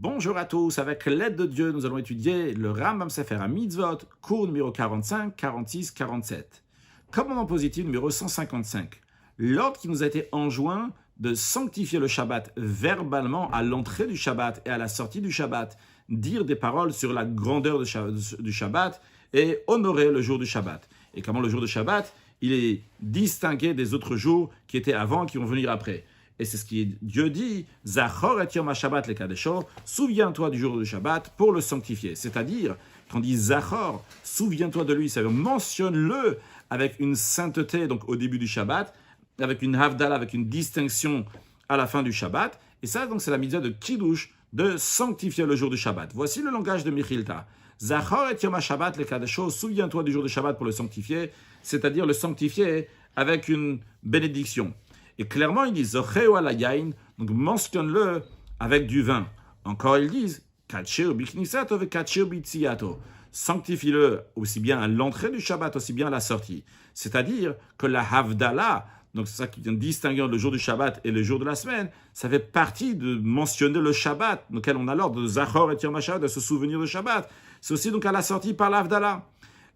Bonjour à tous, avec l'aide de Dieu, nous allons étudier le Rambam Sefer HaMitzvot, cours numéro 45, 46, 47. Commandement positif numéro 155. L'ordre qui nous a été enjoint de sanctifier le Shabbat verbalement à l'entrée du Shabbat et à la sortie du Shabbat, dire des paroles sur la grandeur du Shabbat et honorer le jour du Shabbat. Et comment le jour du Shabbat, il est distingué des autres jours qui étaient avant, qui vont venir après. Et c'est ce que Dieu dit, Zachor et Yom HaShabbat le Kadesho, souviens-toi du jour du Shabbat pour le sanctifier. C'est-à-dire, quand on dit Zachor, souviens-toi de lui, ça veut dire mentionne-le avec une sainteté, donc au début du Shabbat, avec une havdalah, avec une distinction à la fin du Shabbat. Et ça, donc, c'est la mitzvah de Kiddush, de sanctifier le jour du Shabbat. Voici le langage de Mechilta. Zachor et Yom HaShabbat le Kadesho, souviens-toi du jour du Shabbat pour le sanctifier, c'est-à-dire le sanctifier avec une bénédiction. Et clairement, ils disent Zocheu ala yain, donc mentionne-le avec du vin. Encore, ils disent Katsheu biknisato ve katsheu bitziato. Sanctifie-le aussi bien à l'entrée du Shabbat, aussi bien à la sortie. C'est-à-dire que la Havdalah, donc c'est ça qui vient distinguer le jour du Shabbat et le jour de la semaine, ça fait partie de mentionner le Shabbat, auquel on a l'ordre de Zachor et Yom HaShabbat, de se souvenir du Shabbat. C'est aussi donc à la sortie par la Havdalah.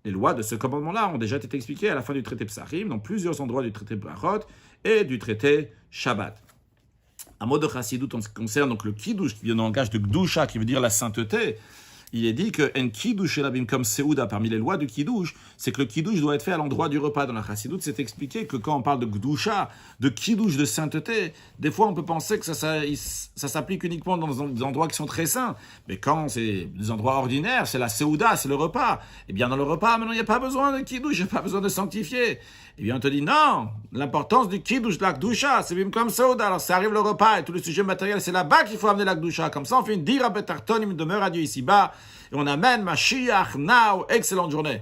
Les lois de ce commandement-là ont déjà été expliquées à la fin du traité Psachim, dans plusieurs endroits du traité Brachot et du traité Shabbat. Un mot de Chassidut en ce qui concerne donc le Kiddush, qui vient du langage de Gdusha, qui veut dire la sainteté. Il est dit que en Kiddush elabim comme Seuda, parmi les lois du Kiddush, c'est que le Kiddush doit être fait à l'endroit du repas. Dans la Chassidut, c'est expliqué que quand on parle de Gdusha, de Kiddush, de sainteté, des fois on peut penser que ça s'applique uniquement dans des endroits qui sont très saints. Mais quand c'est des endroits ordinaires, c'est la Seuda, c'est le repas. Eh bien dans le repas, maintenant il n'y a pas besoin de Kiddush, il n'y a pas besoin de sanctifier. Eh bien on te dit non, l'importance du Kiddush, de la Gdusha, c'est même comme Seuda. Alors ça arrive le repas et tout le sujet matériel, c'est là-bas qu'il faut amener la Gdusha. Comme ça on fait une dira betartonim, demeure à Dieu ici-bas. Et on amène Mashiach now. Excellente journée.